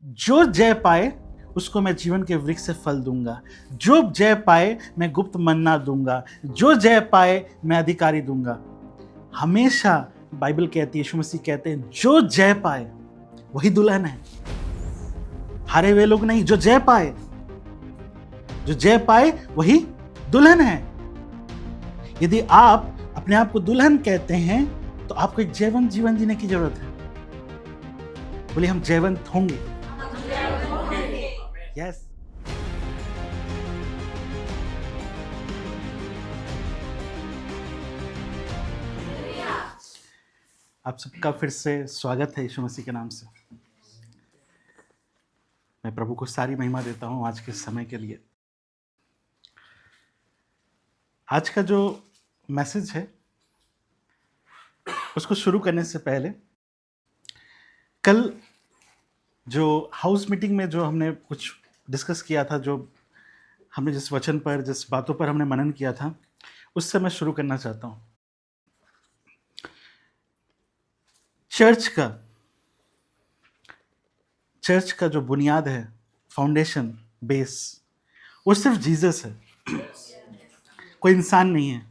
जो जय पाए उसको मैं जीवन के वृक्ष से फल दूंगा, जो जय पाए मैं गुप्त मन्ना दूंगा, जो जय पाए मैं अधिकारी दूंगा। हमेशा बाइबल कहती है, यीशु मसीह कहते हैं, जो जय पाए वही दुल्हन है, हारे हुए लोग नहीं। जो जय पाए, जो जय पाए वही दुल्हन है। यदि आप अपने आप को दुल्हन कहते हैं तो आपको एक जयवंत जीवन जीने की जरूरत है। बोले हम जयवंत होंगे। यस। आप सबका फिर से स्वागत है यीशु मसीह के नाम से। मैं प्रभु को सारी महिमा देता हूं आज के समय के लिए। आज का जो मैसेज है उसको शुरू करने से पहले, कल जो हाउस मीटिंग में जो हमने कुछ डिस्कस किया था, जो हमने जिस वचन पर, जिस बातों पर हमने मनन किया था, उससे मैं शुरू करना चाहता हूं। चर्च का जो बुनियाद है, फाउंडेशन, बेस, वो सिर्फ जीसस है। कोई इंसान नहीं है,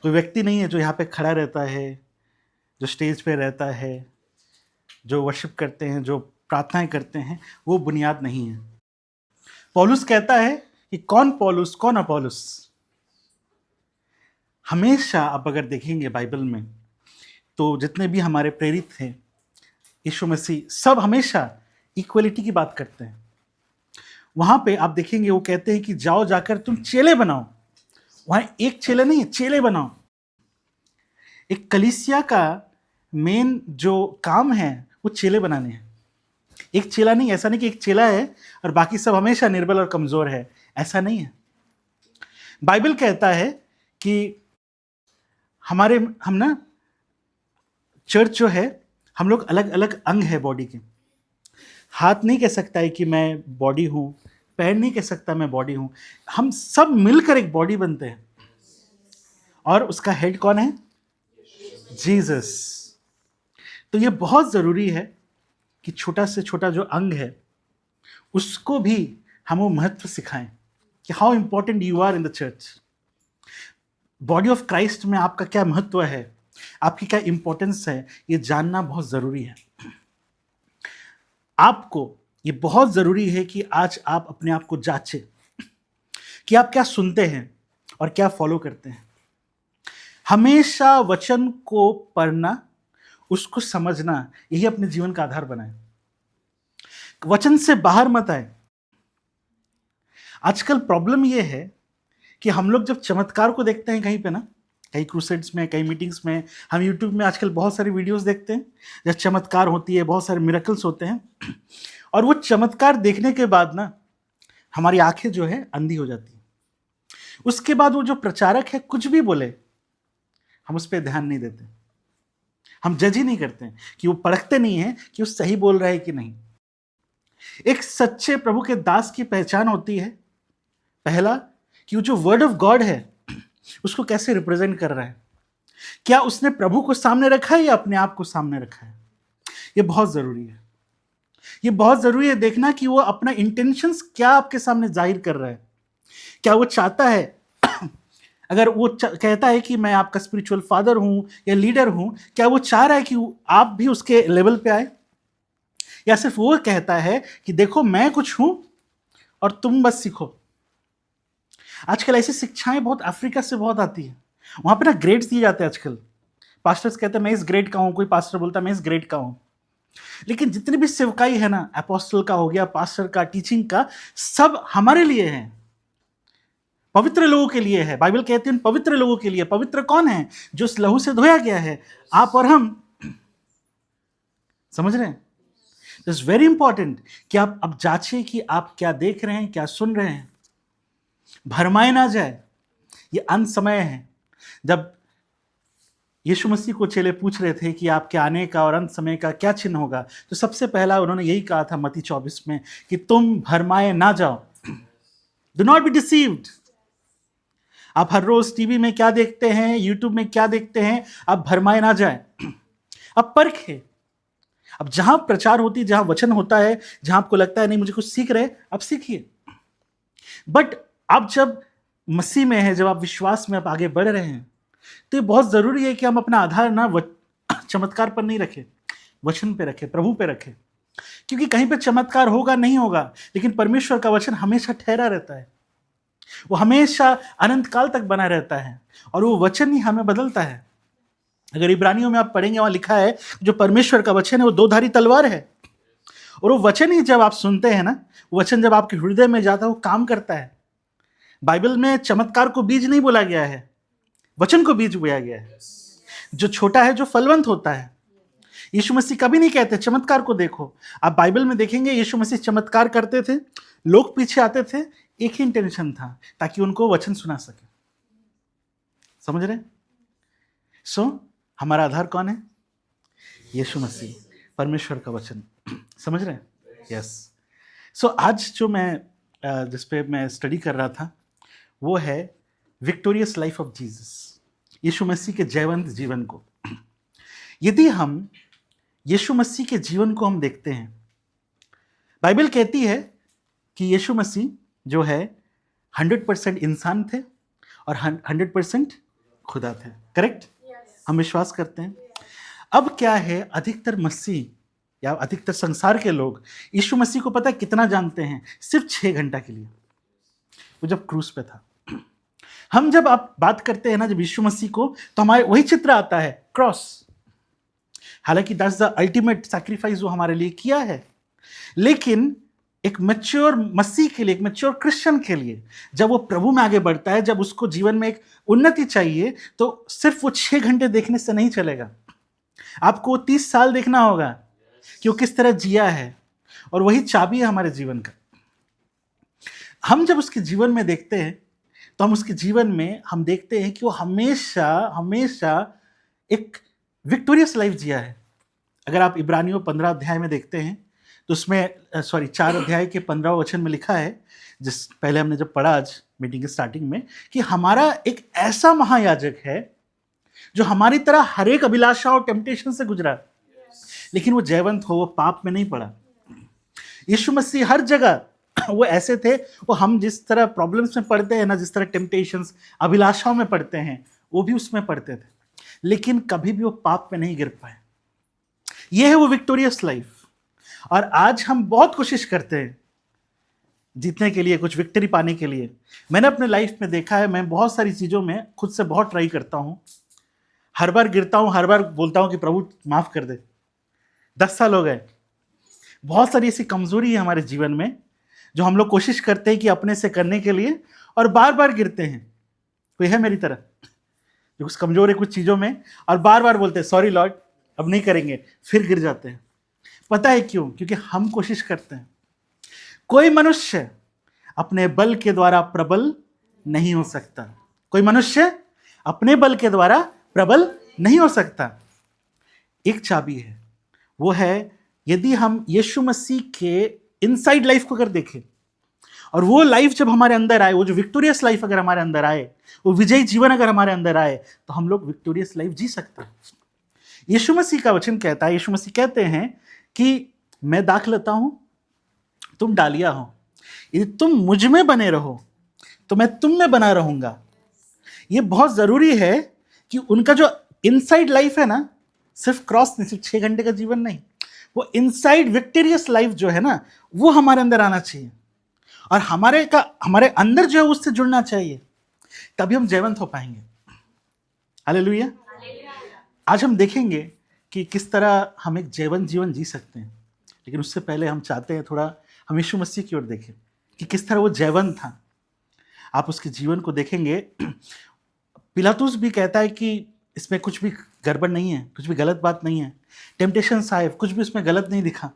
कोई व्यक्ति नहीं है जो यहाँ पे खड़ा रहता है, जो स्टेज पे रहता है, जो वर्शिप करते हैं, जो प्रार्थनाएं करते हैं, वो बुनियाद नहीं है। पौलुस कहता है कि कौन पौलुस, कौन अपोलोस। हमेशा आप अगर देखेंगे बाइबल में तो जितने भी हमारे प्रेरित थे, यीशु मसीह, सब हमेशा इक्वलिटी की बात करते हैं। वहां पे आप देखेंगे वो कहते हैं कि जाओ जाकर तुम चेले बनाओ। वहां एक चेले नहीं है, चेले बनाओ। एक कलीसिया का मेन जो काम है वो चेले बनाने हैं। एक चेला नहीं, ऐसा नहीं कि एक चेला है और बाकी सब हमेशा निर्बल और कमजोर है, ऐसा नहीं है। बाइबल कहता है कि हम ना, चर्च जो है, हम लोग अलग अलग अंग है बॉडी के। हाथ नहीं कह सकता है कि मैं बॉडी हूं, पैर नहीं कह सकता मैं बॉडी हूं। हम सब मिलकर एक बॉडी बनते हैं और उसका हेड कौन है? जीसस। तो ये बहुत जरूरी है कि छोटा से छोटा जो अंग है उसको भी हम वो महत्व सिखाएं कि how important you are in the church. Body of Christ में आपका क्या महत्व है, आपकी क्या इंपॉर्टेंस है, ये जानना बहुत जरूरी है। आपको ये बहुत जरूरी है कि आज आप अपने आप को जांचें कि आप क्या सुनते हैं और क्या फॉलो करते हैं। हमेशा वचन को पढ़ना, उसको समझना, यही अपने जीवन का आधार बनाए। वचन से बाहर मत आए। आजकल प्रॉब्लम यह है कि हम लोग जब चमत्कार को देखते हैं कहीं पे ना, कई क्रूसेड्स में, कई मीटिंग्स में, हम यूट्यूब में आजकल बहुत सारी वीडियोस देखते हैं जब चमत्कार होती है, बहुत सारे मिरेकल्स होते हैं, और वो चमत्कार देखने के बाद ना हमारी आंखें जो है अंधी हो जाती हैं। उसके बाद वो जो प्रचारक है कुछ भी बोले, हम उस पर ध्यान नहीं देते, हम जज ही नहीं करते कि वो परखते नहीं है कि वो सही बोल रहा है कि नहीं। एक सच्चे प्रभु के दास की पहचान होती है, पहला, कि वो जो वर्ड ऑफ गॉड है उसको कैसे रिप्रेजेंट कर रहा है। क्या उसने प्रभु को सामने रखा है या अपने आप को सामने रखा है? ये बहुत जरूरी है। ये बहुत जरूरी है देखना कि वो अपना इंटेंशंस क्या आपके सामने जाहिर कर रहा है। क्या वो चाहता है अगर वो कहता है कि मैं आपका स्पिरिचुअल फादर हूं या लीडर हूं, क्या वो चाह रहा है कि आप भी उसके लेवल पे आए, या सिर्फ वो कहता है कि देखो मैं कुछ हूं और तुम बस सीखो। आजकल ऐसी शिक्षाएं बहुत अफ्रीका से बहुत आती है। वहां पे ना ग्रेड्स दिए जाते हैं आजकल। पास्टर्स कहते हैं मैं इस ग्रेड का हूं, कोई पास्टर बोलता है मैं इस ग्रेड का हूं। लेकिन जितनी भी सेवकाई है ना, अपोस्टल का हो गया, पास्टर का, टीचिंग का, सब हमारे लिए है, पवित्र लोगों के लिए है। बाइबल कहती है पवित्र लोगों के लिए। पवित्र कौन है? जो इस लहू से धोया गया है, आप और हम। समझ रहे हैं? इट्स वेरी इंपॉर्टेंट कि आप अब जांचें कि आप क्या देख रहे हैं, क्या सुन रहे हैं। भरमाए ना जाए। ये अंत समय है। जब यीशु मसीह को चेले पूछ रहे थे कि आपके आने का और अंत समय का क्या चिन्ह होगा, तो सबसे पहला उन्होंने यही कहा था मत्ती 24 में कि तुम भरमाए ना जाओ। Do not be deceived. आप हर रोज टीवी में क्या देखते हैं, यूट्यूब में क्या देखते हैं, आप भरमाए ना जाए। अब परखे, अब जहां प्रचार होती है, जहां वचन होता है, जहां आपको लगता है नहीं मुझे कुछ सीख रहे, अब सीखिए। बट आप जब मसीह में है, जब आप विश्वास में आप आगे बढ़ रहे हैं, तो ये बहुत जरूरी है कि हम अपना आधार ना चमत्कार पर नहीं रखें, वचन पे रखें, प्रभु पे रखें। क्योंकि कहीं पे चमत्कार होगा नहीं होगा, लेकिन परमेश्वर का वचन हमेशा ठहरा रहता है, वो हमेशा अनंत काल तक बना रहता है, और वो वचन ही हमें बदलता है। अगर इब्रानियों में आप पढ़ेंगे, वहां लिखा है जो परमेश्वर का वचन है वो दो धारी तलवार है, और वो वचन ही जब आप सुनते हैं ना, वचन जब आपके हृदय में जाता है वो काम करता है। बाइबल में चमत्कार को बीज नहीं बोला गया है, वचन को बीज बोया गया है। जो छोटा है जो फलवंत होता है। यीशु मसीह कभी नहीं कहते चमत्कार को देखो। आप बाइबल में देखेंगे यीशु मसीह चमत्कार करते थे, लोग पीछे आते थे, एक ही इंटेंशन था, ताकि उनको वचन सुना सके। समझ रहे? हमारा आधार कौन है? यीशु मसीह, परमेश्वर का वचन। समझ रहे हैं? यस। आज जो मैं जिस पे मैं स्टडी कर रहा था वो है विक्टोरियस लाइफ ऑफ जीसस, यीशु मसीह के जयवंत जीवन को। यदि हम यीशु मसीह के जीवन को हम देखते हैं, बाइबल कहती है कि यीशु मसीह जो है 100% इंसान थे और 100% खुदा थे। करेक्ट? हम विश्वास करते हैं। अब क्या है, अधिकतर मसीह या अधिकतर संसार के लोग यीशु मसीह को पता है कितना जानते हैं? सिर्फ 6 घंटा के लिए, वो जब क्रूस पे था। हम जब आप बात करते हैं ना जब यीशु मसीह को, तो हमारे वही चित्र आता है, क्रॉस। हालांकि दैट्स द अल्टीमेट सैक्रिफाइस वो हमारे लिए किया है, लेकिन एक मैच्योर मसीह के लिए, एक मैच्योर क्रिश्चियन के लिए, जब वो प्रभु में आगे बढ़ता है, जब उसको जीवन में एक उन्नति चाहिए, तो सिर्फ वो 6 घंटे देखने से नहीं चलेगा। आपको 30 साल देखना होगा कि वो किस तरह जिया है, और वही चाबी है हमारे जीवन का। हम जब उसके जीवन में देखते हैं, तो हम उसके जीवन में हम देखते हैं कि वो हमेशा हमेशा एक विक्टोरियस लाइफ जिया है। अगर आप इब्रानियों 15 अध्याय में देखते हैं, तो उसमें 4 अध्याय के 15 वचन में लिखा है, जिस पहले हमने जब पढ़ा आज मीटिंग के स्टार्टिंग में, कि हमारा एक ऐसा महायाजक है जो हमारी तरह हर एक अभिलाषा और टेम्पटेशन से गुजरा, लेकिन वो जयवंत हो, वो पाप में नहीं पड़ा। यीशु मसीह हर जगह वो ऐसे थे, वो हम जिस तरह प्रॉब्लम्स में पड़ते हैं ना, जिस तरह टेम्पटेशंस अभिलाषाओं में पड़ते हैं, वो भी उसमें पड़ते थे, लेकिन कभी भी वो पाप में नहीं गिर पाए। ये है वो विक्टोरियस लाइफ। और आज हम बहुत कोशिश करते हैं जीतने के लिए, कुछ विक्ट्री पाने के लिए। मैंने अपने लाइफ में देखा है, मैं बहुत सारी चीज़ों में खुद से बहुत ट्राई करता हूँ, हर बार गिरता हूँ, हर बार बोलता हूँ कि प्रभु माफ़ कर दे। 10 साल हो गए। बहुत सारी ऐसी कमजोरी है हमारे जीवन में जो हम लोग कोशिश करते हैं कि अपने से करने के लिए, और बार बार गिरते हैं। कोई है मेरी तरह जो कुछ कमजोर है कुछ चीज़ों में, और बार बार बोलते हैं सॉरी लॉर्ड अब नहीं करेंगे, फिर गिर जाते हैं। पता है क्यों? क्योंकि हम कोशिश करते हैं। कोई मनुष्य अपने बल के द्वारा प्रबल नहीं हो सकता। कोई मनुष्य अपने बल के द्वारा प्रबल नहीं हो सकता। एक चाबी है, वो है यदि हम यीशु मसीह के इनसाइड लाइफ को अगर देखें, और वो लाइफ जब हमारे अंदर आए, वो जो विक्टोरियस लाइफ अगर हमारे अंदर आए, वो विजयी जीवन अगर हमारे अंदर आए, तो हम लोग विक्टोरियस लाइफ जी सकते हैं। यीशु मसीह का वचन कहता है, यीशु मसीह कहते हैं कि मैं दाख लेता हूं, तुम डालियां हो, यदि तुम मुझ में बने रहो तो मैं तुम में बना रहूंगा। ये बहुत जरूरी है कि उनका जो इनसाइड लाइफ है ना, सिर्फ क्रॉस नहीं, सिर्फ 6 घंटे का जीवन नहीं, वो इनसाइड विक्टोरियस लाइफ जो है ना, वो हमारे अंदर आना चाहिए, और हमारे अंदर जो है उससे जुड़ना चाहिए, तभी हम जयवंत हो पाएंगे। हालेलुया। आज हम देखेंगे कि किस तरह हम एक जयवंत जीवन जी सकते हैं, लेकिन उससे पहले हम चाहते हैं थोड़ा हम यीशु मसीह की ओर देखें कि किस तरह वो जयवंत था। आप उसके जीवन को देखेंगे, पिलातुस भी कहता है कि इसमें कुछ भी गड़बड़ नहीं है, कुछ भी गलत बात नहीं है, टेम्पटेशन साहिब कुछ भी उसमें गलत नहीं दिखा।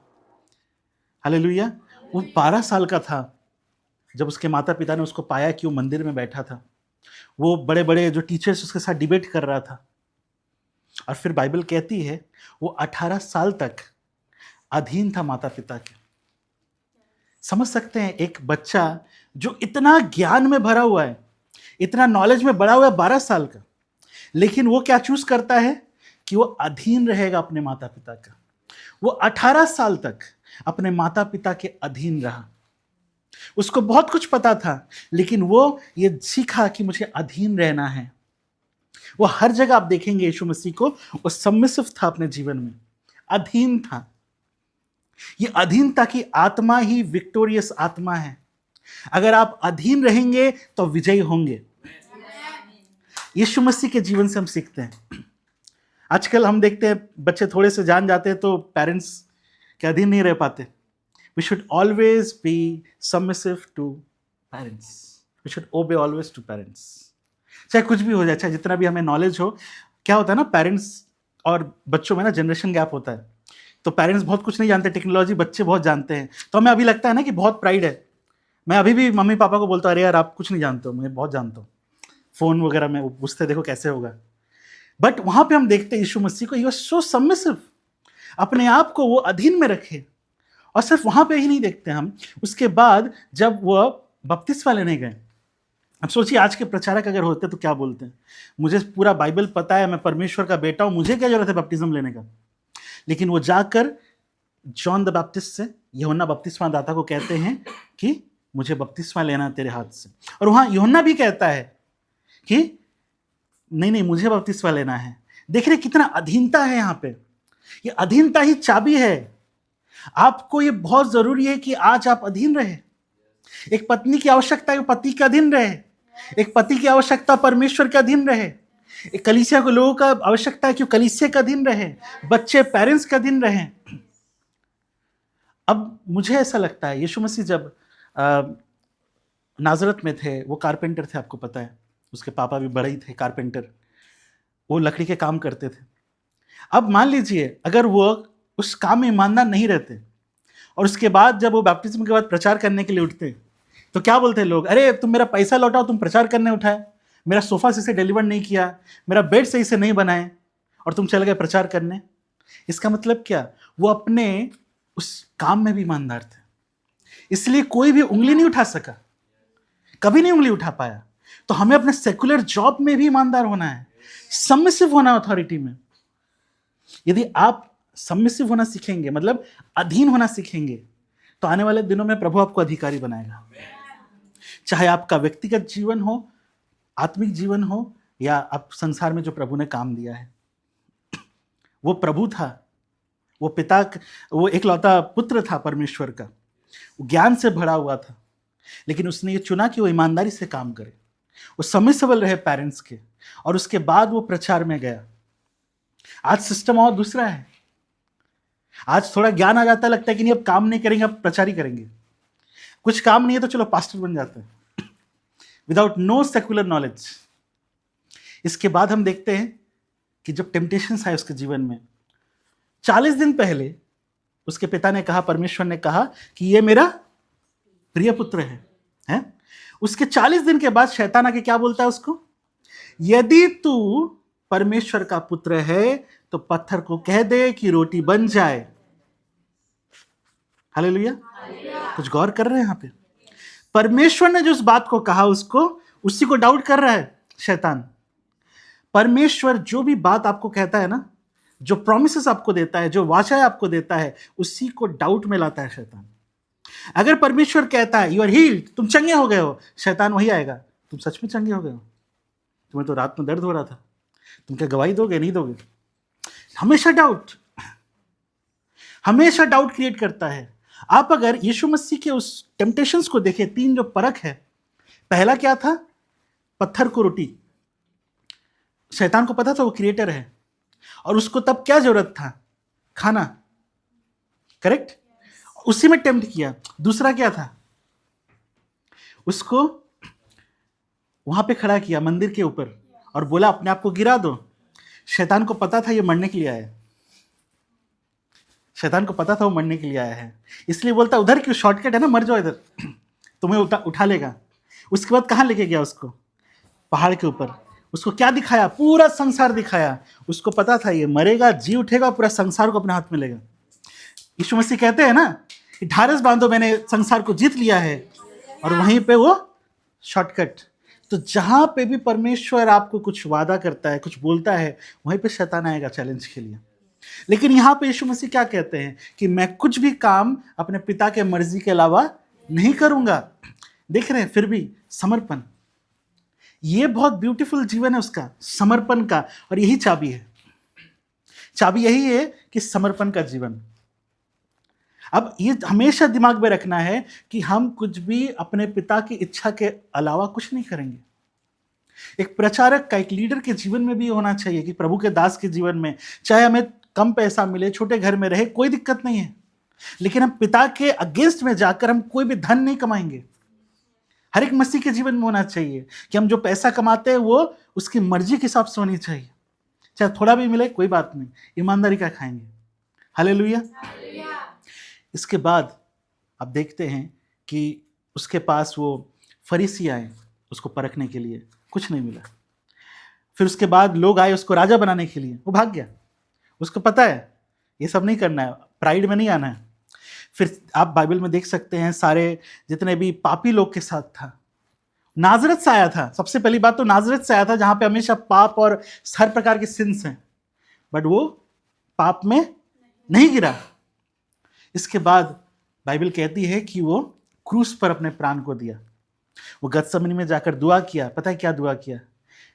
हालेलुया। वो 12 साल का था जब उसके माता पिता ने उसको पाया कि वो मंदिर में बैठा था, वो बड़े बड़े जो टीचर्स उसके साथ डिबेट कर रहा था, और फिर बाइबल कहती है वो 18 साल तक अधीन था माता पिता के। समझ सकते हैं, एक बच्चा जो इतना ज्ञान में भरा हुआ है, इतना नॉलेज में बड़ा हुआ है, 12 साल का, लेकिन वो क्या चूज करता है कि वो अधीन रहेगा अपने माता पिता का। वो 18 साल तक अपने माता पिता के अधीन रहा। उसको बहुत कुछ पता था, लेकिन वो ये सीखा कि मुझे अधीन रहना है। वो हर जगह आप देखेंगे यीशु मसीह को, वो सबमिसिव था अपने जीवन में, अधीन था। ये अधीनता की आत्मा ही विक्टोरियस आत्मा है। अगर आप अधीन रहेंगे तो विजयी होंगे। यीशु मसीह के जीवन से हम सीखते हैं। आजकल हम देखते हैं बच्चे थोड़े से जान जाते हैं तो पेरेंट्स के अधीन नहीं रह पाते। We should always be submissive to parents. We should obey always to parents. चाहे कुछ भी हो जाए, चाहे जितना भी हमें नॉलेज हो। क्या होता है ना, पेरेंट्स और बच्चों में ना जनरेशन गैप होता है। तो पेरेंट्स बहुत कुछ नहीं जानते टेक्नोलॉजी, बच्चे बहुत जानते हैं। तो हमें अभी लगता है ना कि बहुत प्राइड है। मैं अभी भी मम्मी पापा को बोलता हूँ, अरे यार आप कुछ नहीं जानते हो, मैं बहुत जानता हूँ। फ़ोन वगैरह में वो पूछते देखो कैसे होगा। बट वहाँ पे हम देखते हैं यीशु मसीह को, ही वाज सो सबमिसिव। अपने आप को वो अधीन में रखे। और सिर्फ वहाँ पे ही नहीं देखते हम, उसके बाद जब वो बपतिस्मा लेने गए। अब सोचिए आज के प्रचारक अगर होते तो क्या बोलते हैं, मुझे पूरा बाइबल पता है, मैं परमेश्वर का बेटा हूँ, मुझे क्या जरूरत है बपतिस्म लेने का। लेकिन वो जाकर जॉन द बैप्टिस्ट से, यूहन्ना बपतिस्मा दाता को कहते हैं कि मुझे बपतिस्मा लेना है तेरे हाथ से। और वहाँ यूहन्ना भी कहता है कि नहीं नहीं मुझे बपतिस्मा लेना है। देख रहे कितना अधीनता है यहाँ पे। ये अधीनता ही चाबी है। आपको ये बहुत जरूरी है कि आज आप अधीन रहे। एक पत्नी की आवश्यकता है पति के अधीन रहे। एक पति की आवश्यकता परमेश्वर के अधीन रहे। एक कलीसिया को लोगों का आवश्यकता है कि कलीसिया के अधीन रहे। बच्चे पेरेंट्स के अधीन रहे। अब मुझे ऐसा लगता है यीशु मसीह जब नाजरत में थे, वो कारपेंटर थे, आपको पता है। उसके पापा भी बड़े ही थे कारपेंटर, वो लकड़ी के काम करते थे। अब मान लीजिए अगर वो उस काम में ईमानदार नहीं रहते और उसके बाद जब वो बैप्टिज्म के बाद प्रचार करने के लिए उठते तो क्या बोलते लोग, अरे तुम मेरा पैसा लौटाओ, तुम प्रचार करने उठाए, मेरा सोफा सही से डिलीवर नहीं किया, मेरा बेड सही से नहीं बनाए और तुम चले गए प्रचार करने। इसका मतलब क्या, वो अपने उस काम में भी ईमानदार थे, इसलिए कोई भी उंगली नहीं उठा सका, कभी नहीं उंगली उठा पाया। तो हमें अपने सेकुलर जॉब में भी ईमानदार होना है, सबमिसिव होना अथॉरिटी में। यदि आप सबमिसिव होना सीखेंगे, मतलब अधीन होना सीखेंगे, तो आने वाले दिनों में प्रभु आपको अधिकारी बनाएगा। चाहे आपका व्यक्तिगत जीवन हो, आत्मिक जीवन हो, या आप संसार में जो प्रभु ने काम दिया है। वो प्रभु था, वो पिता, वो एकलौता पुत्र था परमेश्वर का, वो ज्ञान से भरा हुआ था, लेकिन उसने ये चुना कि वो ईमानदारी से काम करे, वो सबमिसिबल रहे पेरेंट्स के, और उसके बाद वो प्रचार में गया। आज सिस्टम और दूसरा है। आज थोड़ा ज्ञान आ जाता है, लगता है कि नहीं अब काम नहीं करेंगे, अब प्रचार ही करेंगे। कुछ काम नहीं है तो चलो पास्टर बन जाते हैं, विदाउट नो सेकुलर नॉलेज। इसके बाद हम देखते हैं कि जब टेम्पटेशंस आए उसके जीवन में, 40 दिन पहले उसके पिता ने कहा, परमेश्वर ने कहा कि ये मेरा प्रिय पुत्र है? उसके 40 दिन के बाद शैतान आके क्या बोलता है उसको, यदि तू परमेश्वर का पुत्र है तो पत्थर को कह दे कि रोटी बन जाए। हालेलुया। कुछ गौर कर रहे हैं यहां पे, परमेश्वर ने जो उस बात को कहा उसको, उसी को डाउट कर रहा है शैतान। परमेश्वर जो भी बात आपको कहता है ना, जो प्रॉमिसेस आपको देता है, जो वाचाएं आपको देता है, उसी को डाउट में लाता है शैतान। अगर परमेश्वर कहता है यू आर हील्ड, तुम चंगे हो गए हो, शैतान वही आएगा, तुम सच में चंगे हो गए हो, तुम्हें तो रात में दर्द हो रहा था, तुम क्या गवाही दोगे, नहीं दोगे? हमेशा डाउट, हमेशा डाउट क्रिएट करता है। आप अगर यीशु मसीह के उस टेम्पटेशंस को देखें, 3 जो परख है, पहला क्या था, पत्थर को रोटी। शैतान को पता था वो क्रिएटर है, और उसको तब क्या जरूरत था, खाना, करेक्ट, उसी में टेम्प्ट किया। दूसरा क्या था, उसको वहां पे खड़ा किया मंदिर के ऊपर और बोला अपने आप को गिरा दो। शैतान को पता था ये मरने के लिए आया है, शैतान को पता था वो मरने के लिए आया है, इसलिए बोलता उधर क्यों, शॉर्टकट है ना, मर जाओ इधर, तुम्हें उठा लेगा। उसके बाद कहाँ लेके गया उसको, पहाड़ के ऊपर। उसको क्या दिखाया, पूरा संसार दिखाया। उसको पता था ये मरेगा, जी उठेगा, पूरा संसार को अपने हाथ में लेगा। यीशु मसीह कहते हैं ना, ढारस बांधो, मैंने संसार को जीत लिया है, और वहीं पे वो शॉर्टकट। तो जहां पे भी परमेश्वर आपको कुछ वादा करता है, कुछ बोलता है, वहीं पे शैतान आएगा चैलेंज के लिए। लेकिन यहाँ पे यीशु मसीह क्या कहते हैं कि मैं कुछ भी काम अपने पिता के मर्जी के अलावा नहीं करूंगा। देख रहे हैं, फिर भी समर्पण, ये बहुत ब्यूटीफुल जीवन है उसका, समर्पण का। और यही चाबी है, चाबी यही है कि समर्पण का जीवन। अब ये हमेशा दिमाग में रखना है कि हम कुछ भी अपने पिता की इच्छा के अलावा कुछ नहीं करेंगे। एक प्रचारक का, एक लीडर के जीवन में भी होना चाहिए कि प्रभु के दास के जीवन में, चाहे हमें कम पैसा मिले, छोटे घर में रहे, कोई दिक्कत नहीं है, लेकिन हम पिता के अगेंस्ट में जाकर हम कोई भी धन नहीं कमाएंगे। हर एक मसीह के जीवन में होना चाहिए कि हम जो पैसा कमाते हैं वो उसकी मर्जी के हिसाब से होनी चाहिए। चाहे थोड़ा भी मिले कोई बात नहीं, ईमानदारी का खाएंगे। हालेलुया। इसके बाद आप देखते हैं कि उसके पास वो फरीसी आए उसको परखने के लिए, कुछ नहीं मिला। फिर उसके बाद लोग आए उसको राजा बनाने के लिए, वो भाग गया। उसको पता है ये सब नहीं करना है, प्राइड में नहीं आना है। फिर आप बाइबल में देख सकते हैं सारे जितने भी पापी लोग के साथ था, नाजरत से आया था। सबसे पहली बात तो नाजरत से आया था, जहां पे हमेशा पाप और हर प्रकार के सिंस हैं, बट वो पाप में नहीं गिरा। इसके बाद बाइबल कहती है कि वो क्रूस पर अपने प्राण को दिया। वो गतसमनी में जाकर दुआ किया। पता है क्या दुआ किया?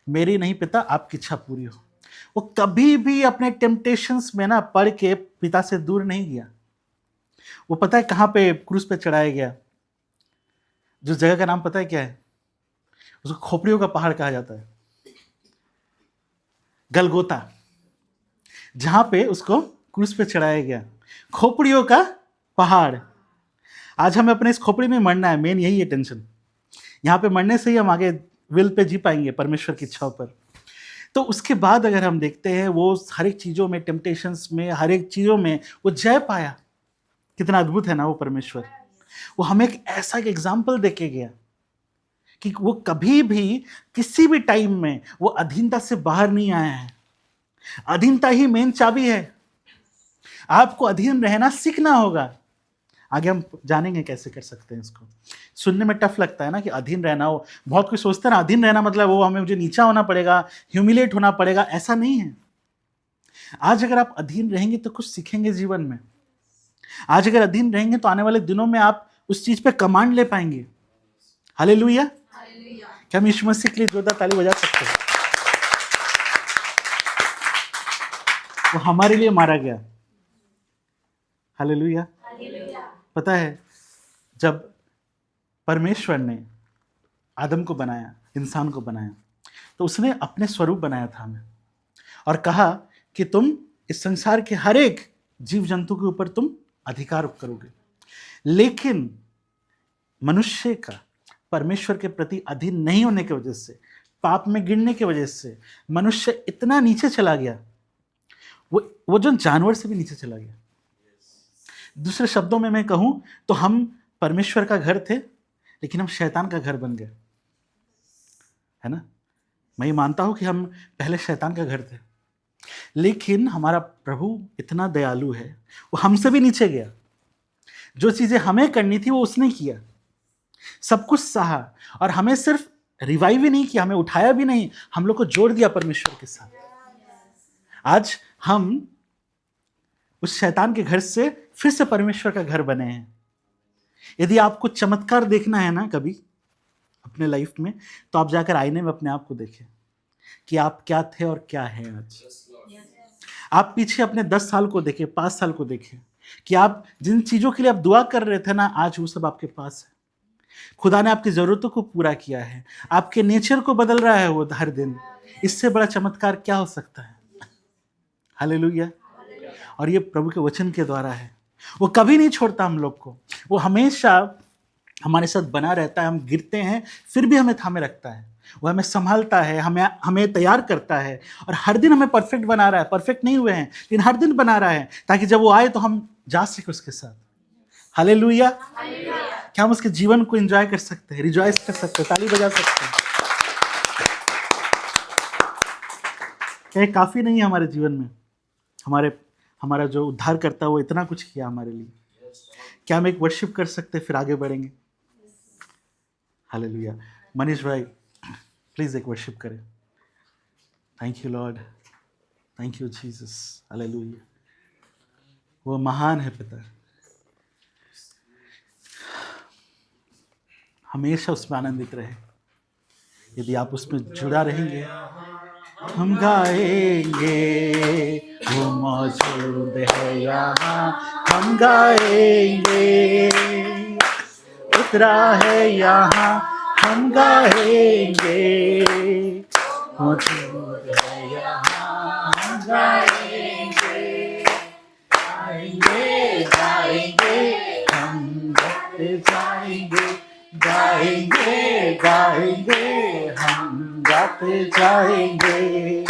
मेरी नहीं पिता, आपकी इच्छा पूरी हो। वो कभी भी अपने टेम्पटेशंस में ना पड़ के पिता से दूर नहीं गया। वो पता है कहां पे क्रूस पे चढ़ाया गया? जो जगह का नाम पता है क्या है? उसको खोपड़ियों का पहाड़ कहा जाता है, गलगोता, जहां पे उसको क्रूस पे चढ़ाया गया। खोपड़ियों का पहाड़। आज हमें अपने इस खोपड़ी में मरना है, मेन यही है टेंशन। यहाँ पे मरने से ही हम आगे विल पे जी पाएंगे परमेश्वर की इच्छाओं पर। तो उसके बाद अगर हम देखते हैं, वो हर एक चीज़ों में, टेम्पटेशंस में, हर एक चीज़ों में वो जय पाया। कितना अद्भुत है ना वो परमेश्वर। वो हमें एक ऐसा एक एग्जाम्पल देके गया कि वो कभी भी किसी भी टाइम में वो अधीनता से बाहर नहीं आया है। अधीनता ही मेन चाबी है। आपको अधीन रहना सीखना होगा। आगे हम जानेंगे कैसे कर सकते हैं इसको। सुनने में टफ लगता है ना कि अधीन रहना हो, बहुत कोई सोचता है ना अधीन रहना मतलब वो हमें मुझे नीचा होना पड़ेगा, ह्यूमिलेट होना पड़ेगा। ऐसा नहीं है। आज अगर आप अधीन रहेंगे तो कुछ सीखेंगे जीवन में। आज अगर अधीन रहेंगे तो आने वाले दिनों में आप उस चीज पे कमांड ले पाएंगे। हालेलुया। क्या हम यीशु मसीह के लिए जोरदार ताली बजा सकते हैं? वो हमारे लिए मारा गया। हालेलुया। पता है जब परमेश्वर ने आदम को बनाया, इंसान को बनाया, तो उसने अपने स्वरूप बनाया था हमें और कहा कि तुम इस संसार के हर एक जीव जंतु के ऊपर तुम अधिकार करोगे। लेकिन मनुष्य का परमेश्वर के प्रति अधीन नहीं होने की वजह से, पाप में गिरने की वजह से मनुष्य इतना नीचे चला गया, वो जो जानवर से भी नीचे चला गया। दूसरे शब्दों में मैं कहूं तो हम परमेश्वर का घर थे, लेकिन हम शैतान का घर बन गए, है ना। मैं ये मानता हूं कि हम पहले शैतान का घर थे, लेकिन हमारा प्रभु इतना दयालु है, वो हमसे भी नीचे गया। जो चीजें हमें करनी थी वो उसने किया, सब कुछ सहा, और हमें सिर्फ रिवाइव ही नहीं किया, हमें उठाया भी नहीं, हम लोग को जोड़ दिया परमेश्वर के साथ। आज हम उस शैतान के घर से फिर से परमेश्वर का घर बने हैं। यदि आपको चमत्कार देखना है ना कभी अपने लाइफ में, तो आप जाकर आईने में अपने आप को देखें कि आप क्या थे और क्या है आज। आप पीछे अपने 10 साल को देखें, 5 साल को देखें कि आप जिन चीजों के लिए आप दुआ कर रहे थे ना, आज वो सब आपके पास है। खुदा ने आपकी जरूरतों को पूरा किया है, आपके नेचर को बदल रहा है वो हर दिन। इससे बड़ा चमत्कार क्या हो सकता है? हालेलुया। और ये प्रभु के वचन के द्वारा है। वो कभी नहीं छोड़ता हम लोग को, वो हमेशा हमारे साथ बना रहता है। हम गिरते हैं फिर भी हमें थामे रखता है, वो हमें संभालता है, हमें तैयार करता है, और हर दिन हमें परफेक्ट बना रहा है। परफेक्ट नहीं हुए हैं लेकिन हर दिन बना रहा है, ताकि जब वो आए तो हम जा सके उसके साथ। हालेलुया। क्या हम उसके जीवन को एंजॉय कर सकते हैं, रिजॉइस कर सकते हैं, ताली बजा सकते हैं? क्या काफी नहीं है हमारे जीवन में? हमारा जो उद्धार करता है वो इतना कुछ किया हमारे लिए। क्या हम एक वर्शिप कर सकते हैं, फिर आगे बढ़ेंगे? हालेलुया। मनीष भाई प्लीज एक वर्शिप करें। Thank you Lord, thank you Jesus. Hallelujah. वो महान है पिता, हमेशा उसमें आनंदित रहे। यदि आप उसमें जुड़ा रहेंगे, हम गाएंगे वो मौजूद है यहाँ, हम गाएंगे उतरा है यहाँ, हम गाएंगे मौजूद है यहाँ, हम गाएंगे गाएंगे गाएंगे, हम गाते जाएंगे गाएंगे गाएंगे, हम गाते जाएंगे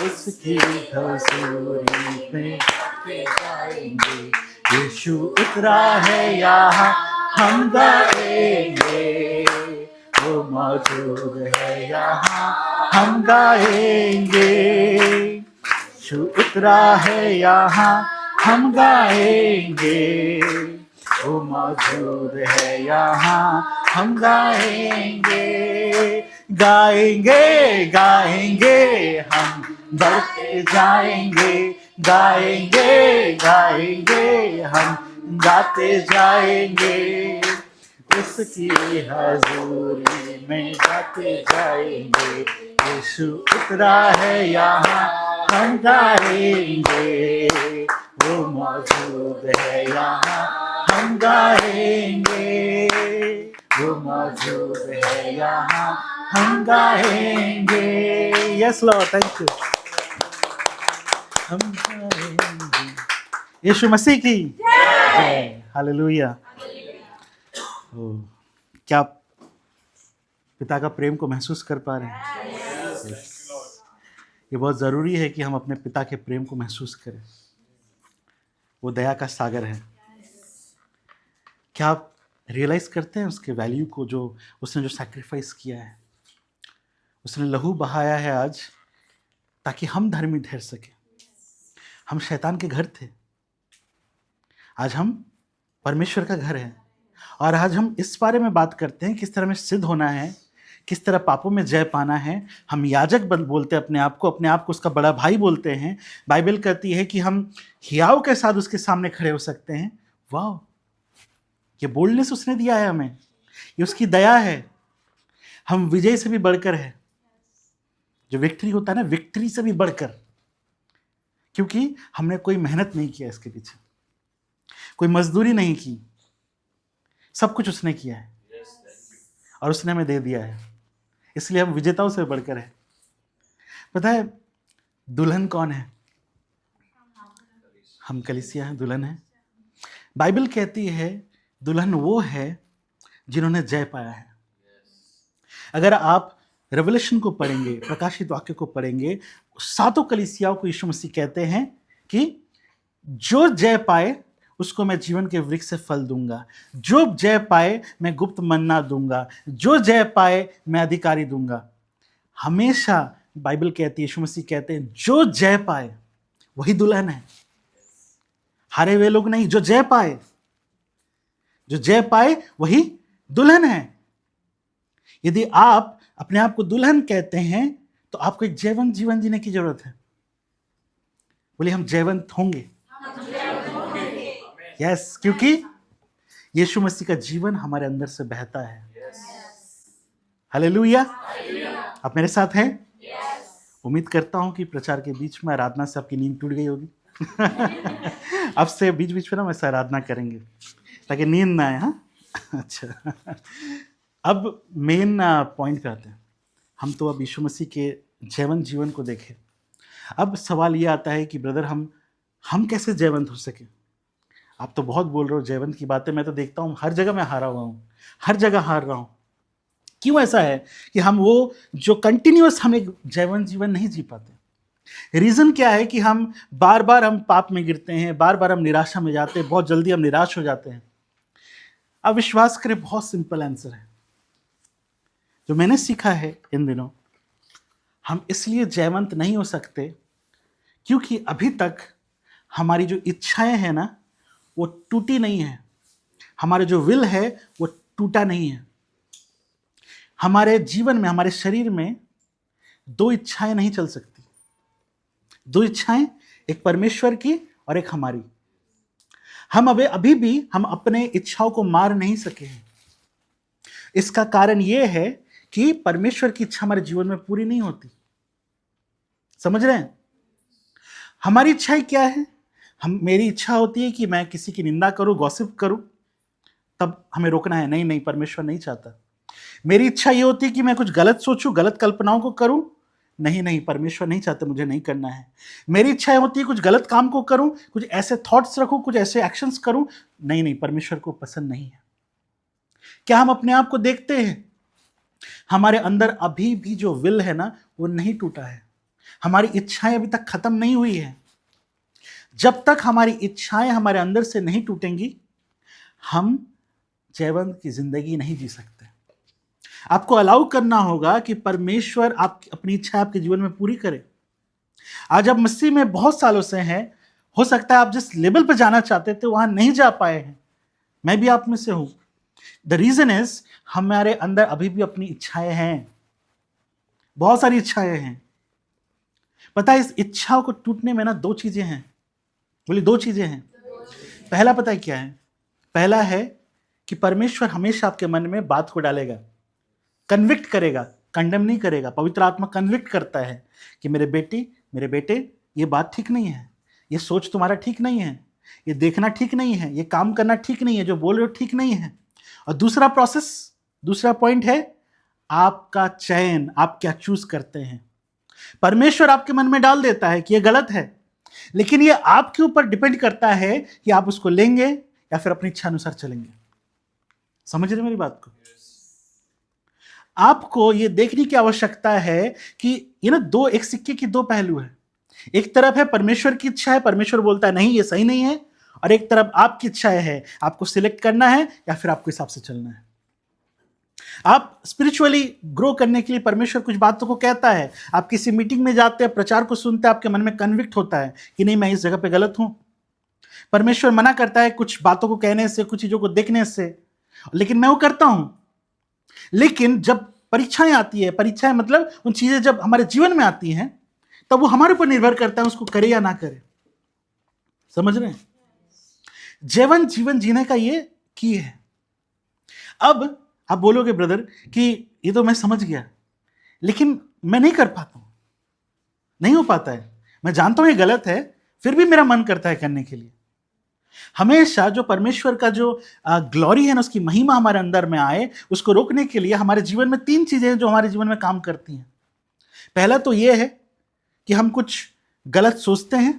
उसकी हज़ूरी में गाते जाएंगे। यीशु उतरा है यहाँ, हम गाएंगे वो मौजूद है यहाँ, हम गाएंगे। यीशु उतरा है यहाँ, हम गाएंगे वो मौजूद है यहाँ, हम गाएंगे गाएंगे गाएंगे, हम बढ़ते जाएंगे गाएंगे गाएंगे, हम गाते जाएंगे उसकी हज़ूरी में गाते जाएंगे। यीशु उतरा है यहाँ, हम गाएंगे वो मौजूद है यहाँ, हम गाएंगे वो मौजूद है यहाँ, हम गाएंगे। Yes Lord, thank you. हम गाएंगे यीशु मसीह की जय, हालेलुया। क्या आप पिता का प्रेम को महसूस कर पा रहे हैं? ये बहुत ज़रूरी है कि हम अपने पिता के प्रेम को महसूस करें। वो दया का सागर है। क्या आप रियलाइज़ करते हैं उसके वैल्यू को, जो उसने जो सैक्रिफाइस किया है, उसने लहू बहाया है आज ताकि हम धर्मी ठहर सके। हम शैतान के घर थे, आज हम परमेश्वर का घर है। और आज हम इस बारे में बात करते हैं किस तरह में सिद्ध होना है, किस तरह पापों में जय पाना है। हम याजक बोलते हैं अपने आप को उसका बड़ा भाई बोलते हैं। बाइबल कहती है कि हम हियाव के साथ उसके सामने खड़े हो सकते हैं। वाह, ये बोल्डनेस उसने दिया है हमें, ये उसकी दया है। हम विजय से भी बढ़कर है, जो विक्ट्री होता है ना, विक्ट्री से भी बढ़कर, क्योंकि हमने कोई मेहनत नहीं किया इसके पीछे, कोई मजदूरी नहीं की, सब कुछ उसने किया है और उसने हमें दे दिया है। इसलिए हम विजेताओं से बढ़कर है। पता है दुल्हन कौन है? हम कलीसिया हैं, दुल्हन है। बाइबल कहती है दुल्हन वो है जिन्होंने जय पाया है। अगर आप रेवलेशन को पढ़ेंगे, प्रकाशित वाक्य को पढ़ेंगे, सातों कलीसियाओं को यीशु मसीह कहते हैं कि जो जय पाए उसको मैं जीवन के वृक्ष से फल दूंगा, जो जय पाए मैं गुप्त मन्ना दूंगा, जो जय पाए मैं अधिकारी दूंगा। हमेशा बाइबल कहती है, यीशु मसीह कहते हैं जो जय पाए वही दुल्हन है, हारे हुए लोग नहीं। जो जय पाए, जो जय पाए वही दुल्हन है। यदि आप अपने आप को दुल्हन कहते हैं तो आपको एक जयवंत जीवन जीने की जरूरत है। बोलिए हम जयवंत होंगे। यस, क्योंकि यीशु मसीह का जीवन हमारे अंदर से बहता है। हालेलुया। आप मेरे साथ हैं? उम्मीद करता हूं कि प्रचार के बीच में आराधना से आपकी नींद टूट गई होगी। अब से बीच बीच में ना वैसे आराधना करेंगे ताकि नींद ना आए। हाँ, अच्छा। अब मेन पॉइंट पे आते हैं। हम तो अब यीशु मसीह के जयवंत जीवन को देखें। अब सवाल ये आता है कि ब्रदर हम कैसे जयवंत हो सके? आप तो बहुत बोल रहे हो जयवंत की बातें, मैं तो देखता हूँ हर जगह मैं हारा हुआ हूँ, हर जगह हार रहा हूँ। क्यों ऐसा है कि हम वो जो कंटिन्यूअस हम एक जयवंत जीवन नहीं जी पाते? रीज़न क्या है कि हम बार बार हम पाप में गिरते हैं, बार बार हम निराशा में जाते हैं, बहुत जल्दी हम निराश हो जाते हैं। अब विश्वास करें, बहुत सिंपल आंसर है जो मैंने सीखा है इन दिनों। हम इसलिए जयवंत नहीं हो सकते क्योंकि अभी तक हमारी जो इच्छाएं हैं ना वो टूटी नहीं है, हमारे जो विल है वो टूटा नहीं है। हमारे जीवन में, हमारे शरीर में दो इच्छाएं नहीं चल सकती। दो इच्छाएं, एक परमेश्वर की और एक हमारी। हम अभी भी हम अपने इच्छाओं को मार नहीं सके हैं। इसका कारण यह है कि परमेश्वर की इच्छा हमारे जीवन में पूरी नहीं होती। समझ रहे हैं? हमारी इच्छाएं क्या है? मेरी इच्छा होती है कि मैं किसी की निंदा करूं, गॉसिप करूं, तब हमें रोकना है। नहीं नहीं, परमेश्वर नहीं चाहता। मेरी इच्छा ये होती है कि मैं कुछ गलत सोचूं, गलत कल्पनाओं को करूं, नहीं नहीं, परमेश्वर नहीं चाहते, मुझे नहीं करना है। मेरी इच्छा होती है कुछ गलत काम को करूं, कुछ ऐसे थॉट्स रखूं, कुछ ऐसे एक्शंस करूं, नहीं नहीं, परमेश्वर को पसंद नहीं है। क्या हम अपने आप को देखते हैं? हमारे अंदर अभी भी जो विल है ना, वो नहीं टूटा है। हमारी इच्छाएं अभी तक खत्म नहीं हुई है। जब तक हमारी इच्छाएं हमारे अंदर से नहीं टूटेंगी, हम जयवंत की जिंदगी नहीं जी सकते। आपको अलाउ करना होगा कि परमेश्वर आप अपनी इच्छा आपके जीवन में पूरी करे। आज आप मसीह में बहुत सालों से हैं, हो सकता है आप जिस लेवल पर जाना चाहते थे वहां नहीं जा पाए हैं। मैं भी आप में से हूं। द रीजन इज हमारे अंदर अभी भी अपनी इच्छाएं हैं, बहुत सारी इच्छाएं हैं। पता है, इस इच्छाओं को टूटने में ना दो चीजें हैं। बोली, दो चीजें हैं। पहला पता है क्या है? पहला है कि परमेश्वर हमेशा आपके मन में बात को डालेगा, कन्विक्ट करेगा, कंडेम नहीं करेगा। पवित्र आत्मा कन्विक्ट करता है कि मेरे बेटी, मेरे बेटे, ये बात ठीक नहीं है, ये सोच तुम्हारा ठीक नहीं है, ये देखना ठीक नहीं है, ये काम करना ठीक नहीं है, जो बोल रहे हो ठीक नहीं है। और दूसरा प्रोसेस, दूसरा पॉइंट है आपका चयन, आप क्या चूज करते हैं। परमेश्वर आपके मन में डाल देता है कि ये गलत है, लेकिन ये आपके ऊपर डिपेंड करता है कि आप उसको लेंगे या फिर अपनी इच्छा अनुसार चलेंगे। समझ रहे मेरी बात को? आपको ये देखने की आवश्यकता है कि ये ना दो, एक सिक्के की दो पहलू है। एक तरफ है परमेश्वर की इच्छा है, परमेश्वर बोलता है नहीं ये सही नहीं है, और एक तरफ आपकी इच्छा है, आपको सिलेक्ट करना है या फिर आपको हिसाब से चलना है। आप स्पिरिचुअली ग्रो करने के लिए परमेश्वर कुछ बातों को कहता है। आप किसी मीटिंग में जाते हैं, प्रचार को सुनते हैं, आपके मन में कन्विक्ट होता है कि नहीं, मैं इस जगह पे गलत हूं। परमेश्वर मना करता है कुछ बातों को कहने से, कुछ चीजों को देखने से, लेकिन मैं वो करता हूं। लेकिन जब परीक्षाएं आती है, परीक्षाएं मतलब उन चीजें जब हमारे जीवन में आती हैं, तब वो हमारे ऊपर निर्भर करता है उसको करे या ना करे। समझ रहे हैं? जीवन जीवन जीने का ये की है। अब आप बोलोगे ब्रदर कि ये तो मैं समझ गया, लेकिन मैं नहीं कर पाता हूं, नहीं हो पाता है। मैं जानता हूं ये गलत है, फिर भी मेरा मन करता है करने के लिए। हमेशा जो परमेश्वर का जो ग्लोरी है ना, उसकी महिमा हमारे अंदर में आए, उसको रोकने के लिए हमारे जीवन में तीन चीजें हैं जो हमारे जीवन में काम करती हैं। पहला तो ये है कि हम कुछ गलत सोचते हैं,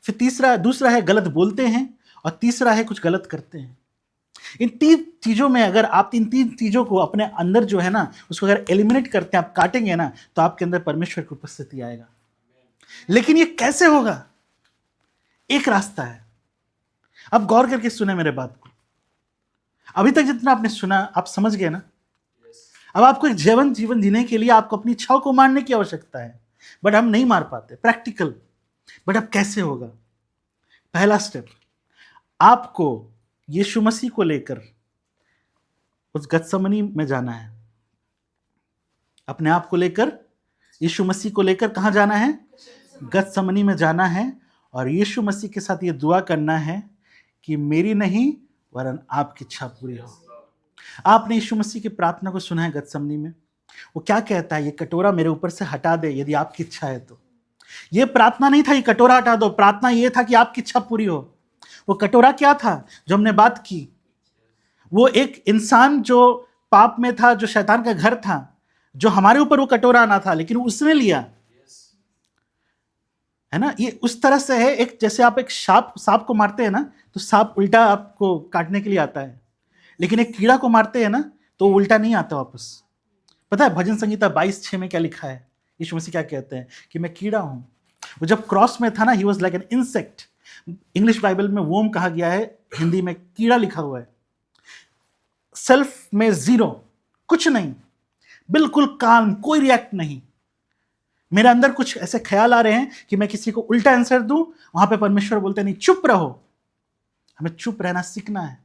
फिर दूसरा है गलत बोलते हैं, और तीसरा है कुछ गलत करते हैं। इन तीन चीजों में अगर आप इन तीन चीजों को अपने अंदर जो है ना, उसको अगर एलिमिनेट करते हैं, आप काटेंगे ना, तो आपके अंदर परमेश्वर की उपस्थिति आएगा। लेकिन ये कैसे होगा? एक रास्ता है। अब गौर करके सुने मेरे बात को। अभी तक जितना आपने सुना, आप समझ गए ना? अब आपको एक जीवन जीने के लिए आपको अपनी इच्छाओं को मारने की आवश्यकता है, बट हम नहीं मार पाते, प्रैक्टिकल। बट अब कैसे होगा? पहला स्टेप, आपको यीशु मसीह को लेकर उस गत्समनी में जाना है। अपने आप को लेकर, यीशु मसीह को लेकर कहां जाना है? गत्समनी में जाना है, और यीशु मसीह के साथ ये दुआ करना है कि मेरी नहीं वरन आपकी इच्छा पूरी हो। आपने यीशु मसीह की प्रार्थना को सुना है गत्समनी में? वो क्या कहता है? ये कटोरा मेरे ऊपर से हटा दे यदि आपकी इच्छा है तो। ये प्रार्थना नहीं था ये कटोरा हटा दो, प्रार्थना ये था कि आपकी इच्छा पूरी हो। वो कटोरा क्या था जो हमने बात की? वो एक इंसान जो पाप में था, जो शैतान का घर था, जो हमारे ऊपर वो कटोरा आना था, लेकिन उसने लिया, है ना? ये उस तरह से है, एक जैसे आप एक सांप को मारते हैं ना, तो सांप उल्टा आपको काटने के लिए आता है, लेकिन एक कीड़ा को मारते हैं ना, तो उल्टा नहीं आता वापस। पता है भजन संहिता 22:6 में क्या लिखा है? यीशु मसीह क्या कहते हैं कि मैं कीड़ा हूं। वो जब क्रॉस में था ना, he was like an insect. English Bible में वोम कहा गया है, हिंदी में कीड़ा लिखा हुआ है। सेल्फ में जीरो, कुछ नहीं, बिल्कुल काम, कोई रिएक्ट नहीं। मेरे अंदर कुछ ऐसे ख्याल आ रहे हैं कि मैं किसी को उल्टा आंसर दूं, वहां पे परमेश्वर बोलते नहीं, चुप रहो। हमें चुप रहना सीखना है।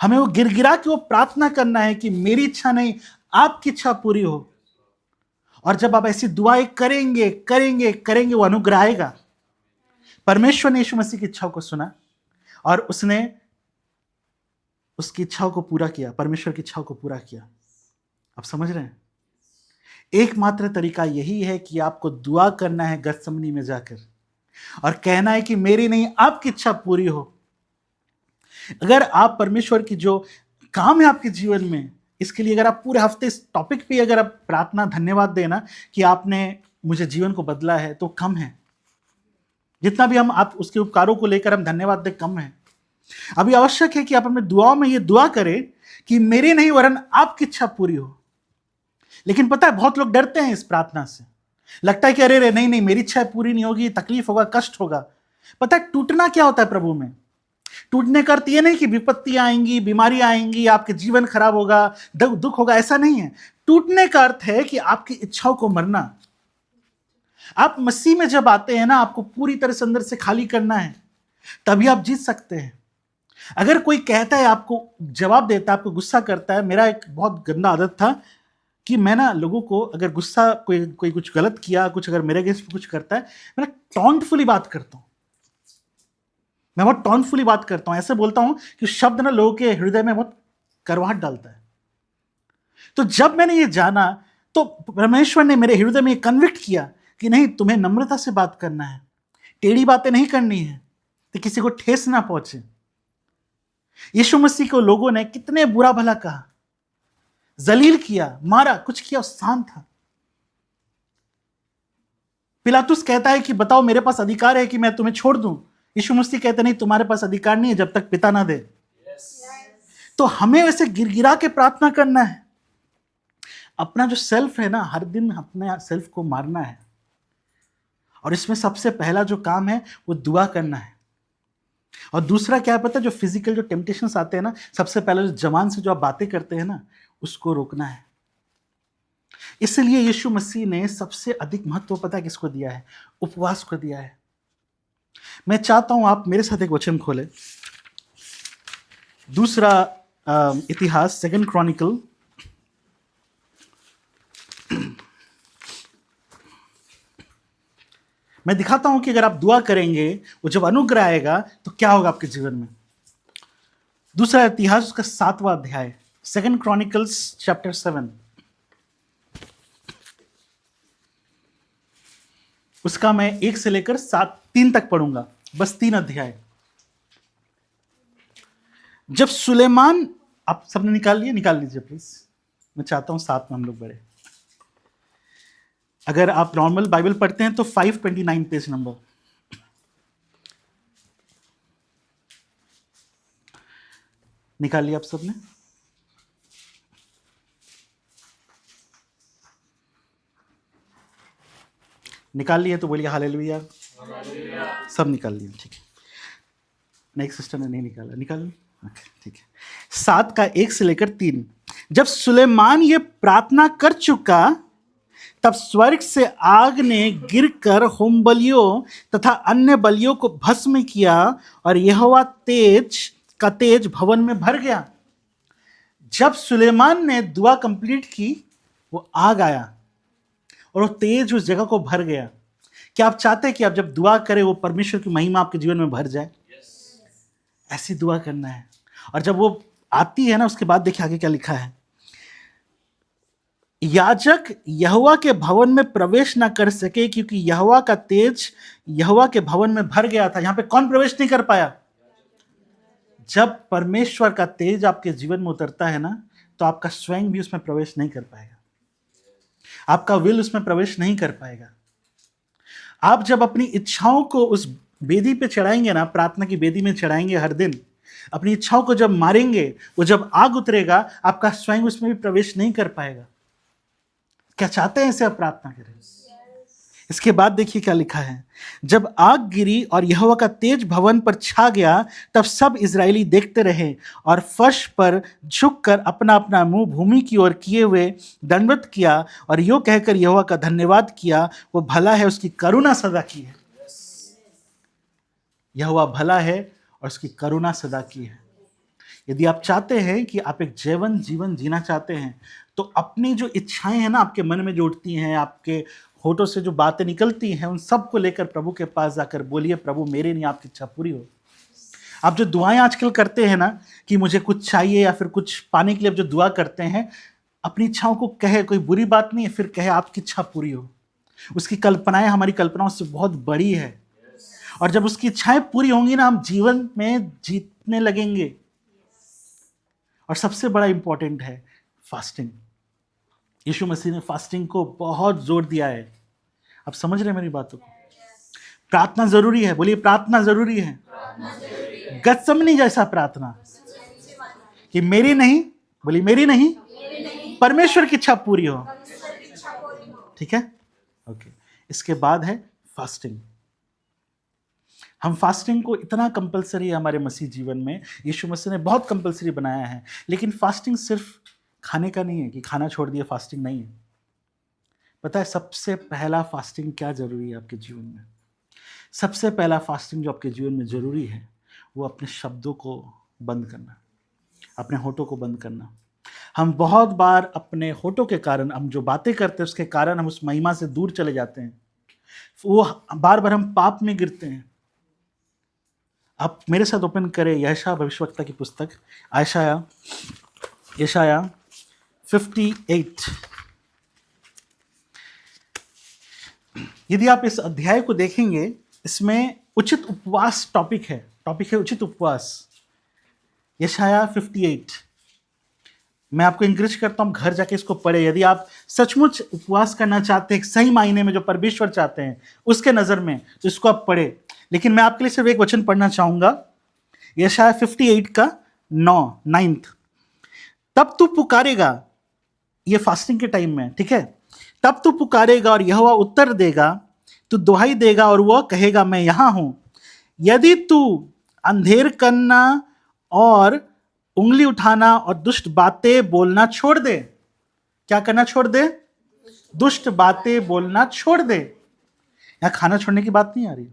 हमें वो गिरगिरा के वो प्रार्थना करना है कि मेरी इच्छा नहीं आपकी इच्छा पूरी हो। और जब आप ऐसी दुआएं करेंगे करेंगे करेंगे, वो अनुग्रह आएगा। परमेश्वर ने यीशु मसीह की इच्छाओं को सुना, और उसने उसकी इच्छाओं को पूरा किया, परमेश्वर की इच्छाओं को पूरा किया। आप समझ रहे हैं? एकमात्र तरीका यही है कि आपको दुआ करना है गत्समनी में जाकर और कहना है कि मेरी नहीं आपकी इच्छा पूरी हो। अगर आप परमेश्वर की जो काम है आपके जीवन में, इसके लिए अगर आप पूरे हफ्ते इस टॉपिक पे अगर आप प्रार्थना धन्यवाद देना कि आपने मुझे जीवन को बदला है, तो कम है। जितना भी हम आप उसके उपकारों को लेकर हम धन्यवाद दें, कम है। अभी आवश्यक है कि आप अपने दुआओं में ये दुआ करें कि मेरी नहीं वरन आपकी इच्छा पूरी हो। लेकिन पता है बहुत लोग डरते हैं इस प्रार्थना से, लगता है कि अरे रे नहीं नहीं मेरी इच्छा पूरी नहीं होगी, तकलीफ होगा, कष्ट होगा। पता है टूटना क्या होता है प्रभु में? टूटने का अर्थ ये नहीं कि विपत्तियां आएंगी, बीमारी आएंगी, आपके जीवन खराब होगा, दुख होगा, ऐसा नहीं है। टूटने का अर्थ है कि आपकी इच्छाओं को मरना। आप मसीह में जब आते हैं ना, आपको पूरी तरह से अंदर से खाली करना है, तभी आप जीत सकते हैं। अगर कोई कहता है, आपको जवाब देता है, आपको गुस्सा करता है। मेरा एक बहुत गंदा आदत था कि मैं ना लोगों को अगर गुस्सा, कोई कुछ गलत किया, कुछ अगर मेरे अगेंस्ट कुछ करता है, मैं टॉन्टफुली बात करता हूं। मैं बहुत टॉन्टफुली बात करता हूं, ऐसे बोलता हूं कि शब्द ना लोगों के हृदय में बहुत करवाहट डालता है। तो जब मैंने ये जाना, तो परमेश्वर ने मेरे हृदय में कन्विक्ट किया कि नहीं, तुम्हें नम्रता से बात करना है, टेढ़ी बातें नहीं करनी है, तो किसी को ठेस ना पहुंचे। यीशु मसीह को लोगों ने कितने बुरा भला कहा, जलील किया, मारा, कुछ किया, शांत था। पिलातुस कहता है कि बताओ मेरे पास अधिकार है कि मैं तुम्हें छोड़ दूं। यीशु मसीह कहते नहीं, तुम्हारे पास अधिकार नहीं है जब तक पिता ना दे। तो हमें वैसे गिरगिरा के प्रार्थना करना है। अपना जो सेल्फ है ना, हर दिन अपने सेल्फ को मारना है। और इसमें सबसे पहला जो काम है वो दुआ करना है। और दूसरा क्या पता, जो फिजिकल जो टेम्पटेशंस आते हैं ना, सबसे पहले जो जवान से जो आप बातें करते हैं ना, उसको रोकना है। इसलिए यीशु मसीह ने सबसे अधिक महत्व पता किसको दिया है? उपवास को दिया है। मैं चाहता हूं आप मेरे साथ एक वचन खोले, दूसरा इतिहास, 2 क्रॉनिकल। मैं दिखाता हूं कि अगर आप दुआ करेंगे, वो जब अनुग्रह आएगा तो क्या होगा आपके जीवन में। दूसरा इतिहास, उसका 7वां अध्याय, 2 क्रॉनिकल्स चैप्टर 7, उसका मैं 1 से लेकर 3 तक पढ़ूंगा, बस 3 अध्याय। जब सुलेमान, आप सबने निकाल लीजिए प्लीज। मैं चाहता हूं साथ में हम लोग बढ़े। अगर आप नॉर्मल बाइबल पढ़ते हैं तो 529 पेज नंबर। निकाल लिया आप सबने? निकाल लिए तो बोलिए हालेलुया। सब निकाल लिए, ठीक है। नेक्स्ट सिस्टर ने नहीं निकाला, निकाल ठीक है। 7 का 1 से लेकर 3। जब सुलेमान ये प्रार्थना कर चुका, तब स्वर्ग से आग ने गिरकर होम बलियों तथा अन्य बलियों को भस्म किया और यहोवा का तेज भवन में भर गया। जब सुलेमान ने दुआ कंप्लीट की, वो आग आया और वो तेज उस जगह को भर गया। क्या आप चाहते हैं कि आप जब दुआ करें वो परमेश्वर की महिमा आपके जीवन में भर जाए? ऐसी दुआ करना है। और जब वो आती है ना, उसके बाद देखिए आगे क्या लिखा है। याजक यहोवा के भवन में प्रवेश ना कर सके क्योंकि यहोवा का तेज यहोवा के भवन में भर गया था। यहां पे कौन प्रवेश नहीं कर पाया? जब परमेश्वर का तेज आपके जीवन में उतरता है ना, तो आपका स्वयं भी उसमें प्रवेश नहीं कर पाएगा, आपका विल उसमें प्रवेश नहीं कर पाएगा। आप जब अपनी इच्छाओं को उस बेदी पे चढ़ाएंगे ना, प्रार्थना की बेदी में चढ़ाएंगे हर दिन, अपनी इच्छाओं को जब मारेंगे, वो जब आग उतरेगा, आपका स्वयं उसमें भी प्रवेश नहीं कर पाएगा। क्या चाहते हैं इसे आप प्रार्थना करें? इसके बाद देखिए क्या लिखा है। जब आग गिरी और यहोवा का तेज भवन पर छा गया, तब सब इजरायली देखते रहे और फर्श पर झुककर अपना अपना मुंह भूमि की ओर किए हुए दंडवत किया और यो कहकर यहोवा का धन्यवाद किया, वो भला है, उसकी करुणा सदा की है। यहोवा भला है और उसकी करुणा सदा की है। यदि आप चाहते हैं कि आप एक जीवन जीना चाहते हैं, तो अपनी जो इच्छाएं हैं ना, आपके मन में जो उठती हैं, आपके होठों से जो बातें निकलती हैं, उन सब को लेकर प्रभु के पास जाकर बोलिए, प्रभु मेरे नहीं आपकी इच्छा पूरी हो। आप जो दुआएं आजकल करते हैं ना कि मुझे कुछ चाहिए या फिर कुछ पाने के लिए आप जो दुआ करते हैं, अपनी इच्छाओं को कहे, कोई बुरी बात नहीं है, फिर कहे आपकी इच्छा पूरी हो। उसकी कल्पनाएं हमारी कल्पनाओं से बहुत बड़ी है, और जब उसकी इच्छाएं पूरी होंगी ना, हम जीवन में जीतने लगेंगे। और सबसे बड़ा इंपॉर्टेंट है फास्टिंग। यीशु मसीह ने फास्टिंग को बहुत जोर दिया है। आप समझ रहे हैं मेरी बातों को? प्रार्थना जरूरी है, बोलिए प्रार्थना जरूरी है। गत्समनी जैसा प्रार्थना कि मेरी नहीं, बोलिए मेरी नहीं, परमेश्वर की इच्छा पूरी हो। ठीक है, ओके। इसके बाद है फास्टिंग। हम फास्टिंग को इतना कंपलसरी है हमारे मसीह जीवन में, यीशु मसीह ने बहुत कंपलसरी बनाया है। लेकिन फास्टिंग सिर्फ खाने का नहीं है कि खाना छोड़ दिया, फास्टिंग नहीं है। पता है सबसे पहला फास्टिंग क्या जरूरी है आपके जीवन में? सबसे पहला फास्टिंग जो आपके जीवन में जरूरी है वो अपने शब्दों को बंद करना, अपने होठों को बंद करना। हम बहुत बार अपने होठों के कारण, हम जो बातें करते हैं उसके कारण हम उस महिमा से दूर चले जाते हैं। वो बार बार हम पाप में गिरते हैं। आप मेरे साथ ओपन करें यशायाह भविष्यवक्ता की पुस्तक, यशायाह 58। यदि आप इस अध्याय को देखेंगे, इसमें उचित उपवास टॉपिक है उचित उपवास। यशायाह 58 मैं आपको इंकरेज करता हूं घर जाके इसको पढ़े। यदि आप सचमुच उपवास करना चाहते हैं, सही मायने में जो परमेश्वर चाहते हैं उसके नजर में, तो इसको आप पढ़े। लेकिन मैं आपके लिए सिर्फ एक वचन पढ़ना चाहूंगा, यशायाह 58 का 9th। तब तू पुकारेगा, ये फास्टिंग के टाइम में, ठीक है। तब तू पुकारेगा और यहोवा उत्तर देगा, तू दुहाई देगा और वह कहेगा मैं यहां हूं। यदि तू अंधेर करना और उंगली उठाना और दुष्ट बातें बोलना छोड़ दे। क्या करना छोड़ दे? दुष्ट बातें बोलना छोड़ दे। यहां खाना छोड़ने की बात नहीं आ रही,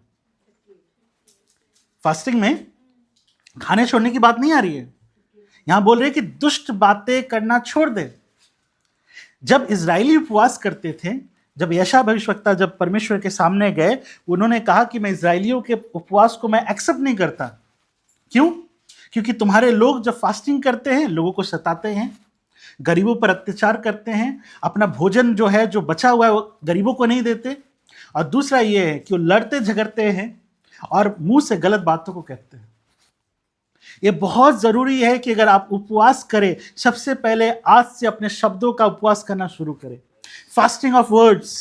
फास्टिंग में खाने छोड़ने की बात नहीं आ रही है। यहां बोल रहे कि दुष्ट बातें करना छोड़ दे। जब इजरायली उपवास करते थे, जब यशायाह भविष्यवक्ता जब परमेश्वर के सामने गए, उन्होंने कहा कि मैं इजरायलियों के उपवास को मैं एक्सेप्ट नहीं करता। क्यों? क्योंकि तुम्हारे लोग जब फास्टिंग करते हैं, लोगों को सताते हैं, गरीबों पर अत्याचार करते हैं, अपना भोजन जो है जो बचा हुआ है वो गरीबों को नहीं देते, और दूसरा ये है कि वो लड़ते झगड़ते हैं और मुंह से गलत बातों को कहते हैं। ये बहुत जरूरी है कि अगर आप उपवास करें, सबसे पहले आज से अपने शब्दों का उपवास करना शुरू करें। Fasting of words.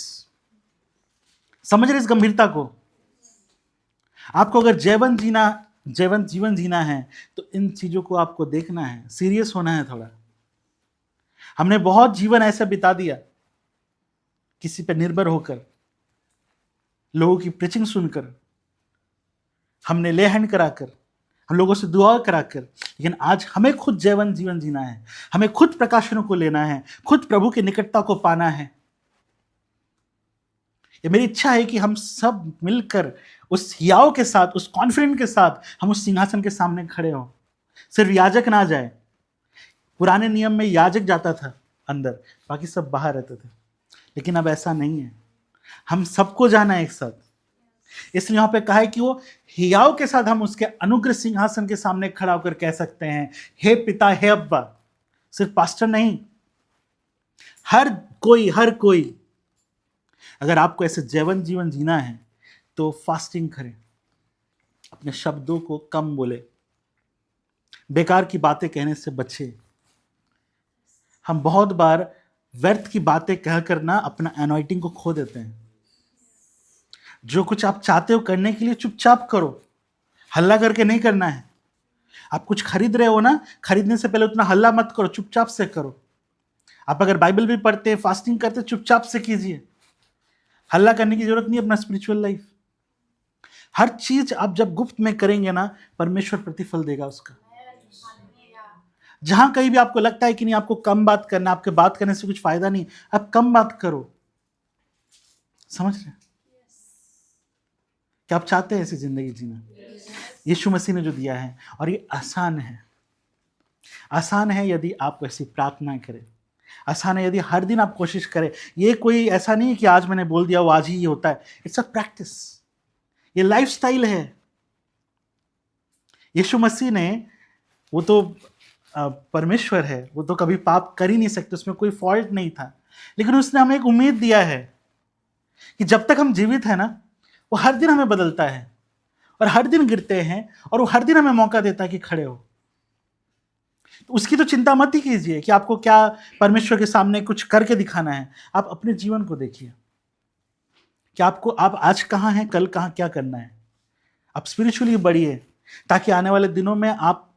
समझ रहे इस गंभीरता को? आपको अगर जीवन जीना है तो इन चीजों को आपको देखना है, सीरियस होना है थोड़ा। हमने बहुत जीवन ऐसा बिता दिया किसी पे निर्भर होकर, लोगों की प्रीचिंग सुनकर, हमने ले हैंड कराकर, हम लोगों से दुआ कराकर। लेकिन आज हमें खुद जीवन जीना है, हमें खुद प्रकाशनों को लेना है, खुद प्रभु की निकटता को पाना है। ये मेरी इच्छा है कि हम सब मिलकर उस हियाव के साथ, उस कॉन्फिडेंट के साथ हम उस सिंहासन के सामने खड़े हों। सिर्फ याजक ना जाए। पुराने नियम में याजक जाता था अंदर, बाकी सब बाहर रहते थे। लेकिन अब ऐसा नहीं है, हम सबको जाना है एक साथ। इसलिए यहां पे कहा है कि वो हियाव के साथ हम उसके अनुग्रह सिंहासन के सामने खड़ा होकर कह सकते हैं, हे पिता, हे अब्बा। सिर्फ पास्टर नहीं, हर कोई। अगर आपको ऐसे जीवन जीना है तो फास्टिंग करें, अपने शब्दों को कम बोले, बेकार की बातें कहने से बचे। हम बहुत बार व्यर्थ की बातें कहकर ना अपना एनॉइटिंग को खो देते हैं। जो कुछ आप चाहते हो करने के लिए चुपचाप करो, हल्ला करके नहीं करना है। आप कुछ खरीद रहे हो ना, खरीदने से पहले उतना हल्ला मत करो, चुपचाप से करो। आप अगर बाइबल भी पढ़ते हैं, फास्टिंग करते हैं, चुपचाप से कीजिए। हल्ला करने की जरूरत नहीं अपना स्पिरिचुअल लाइफ। हर चीज आप जब गुप्त में करेंगे ना, परमेश्वर प्रतिफल देगा उसका। जहां कहीं भी आपको लगता है कि नहीं, आपको कम बात करना, आपके बात करने से कुछ फायदा नहीं, आप कम बात करो। समझ रहे? क्या आप चाहते हैं ऐसी जिंदगी जीना? यीशु मसीह ने जो दिया है, और ये आसान है यदि आप ऐसी प्रार्थना करें। आसान है यदि हर दिन आप कोशिश करें। ये कोई ऐसा नहीं है कि आज मैंने बोल दिया वो आज ही होता है। इट्स अ प्रैक्टिस, ये लाइफस्टाइल है। यीशु मसीह ने, वो तो परमेश्वर है, वो तो कभी पाप कर ही नहीं सकते, उसमें कोई फॉल्ट नहीं था, लेकिन उसने हमें एक उम्मीद दिया है कि जब तक हम जीवित हैं ना, वो हर दिन हमें बदलता है और हर दिन गिरते हैं और वो हर दिन हमें मौका देता है कि खड़े हो। तो उसकी तो चिंता मत ही कीजिए कि आपको क्या परमेश्वर के सामने कुछ करके दिखाना है। आप अपने जीवन को देखिए कि आप आज कहाँ हैं, कल कहाँ क्या करना है। आप स्पिरिचुअली बढ़िए ताकि आने वाले दिनों में आप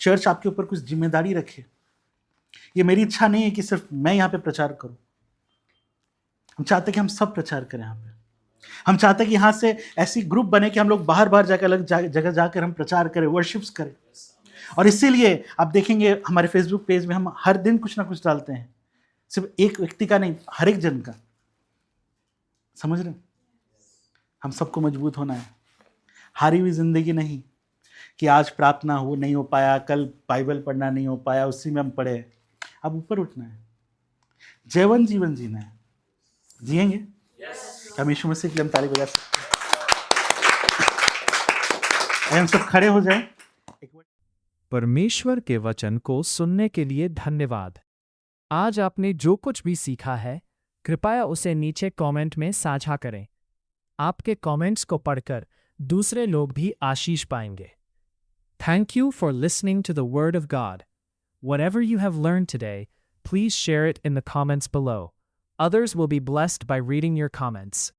चर्च आपके ऊपर कुछ जिम्मेदारी रखे। ये मेरी इच्छा नहीं है कि सिर्फ मैं यहाँ पे प्रचार करूं, हम चाहते हैं कि हम सब प्रचार करें यहाँ पे। हम चाहते हैं कि यहाँ से ऐसी ग्रुप बने कि हम लोग बाहर बाहर जाकर अलग जगह जाकर हम प्रचार करें, वर्शिप्स करें। और इसीलिए आप देखेंगे हमारे फेसबुक पेज में हम हर दिन कुछ ना कुछ डालते हैं, सिर्फ एक व्यक्ति का नहीं, हर एक जन का। समझ रहे हैं? हम सबको मजबूत होना है, हारी हुई जिंदगी नहीं कि आज प्रार्थना हो नहीं हो पाया, कल बाइबल पढ़ना नहीं हो पाया, उसी में हम पढ़े। अब ऊपर उठना है, जैवन जीवन जीना है, जिएंगे। हम यीशु मसीह के लिए हम ताली बजा सकते हैं। हम सब खड़े हो जाएं। परमेश्वर के वचन को सुनने के लिए धन्यवाद। आज आपने जो कुछ भी सीखा है, कृपया उसे नीचे कमेंट में साझा करें। आपके कमेंट्स को पढ़कर दूसरे लोग भी आशीष पाएंगे। Thank you for listening to the Word of God. Whatever you have learned today, please share it in the comments below. Others will be blessed by reading your comments.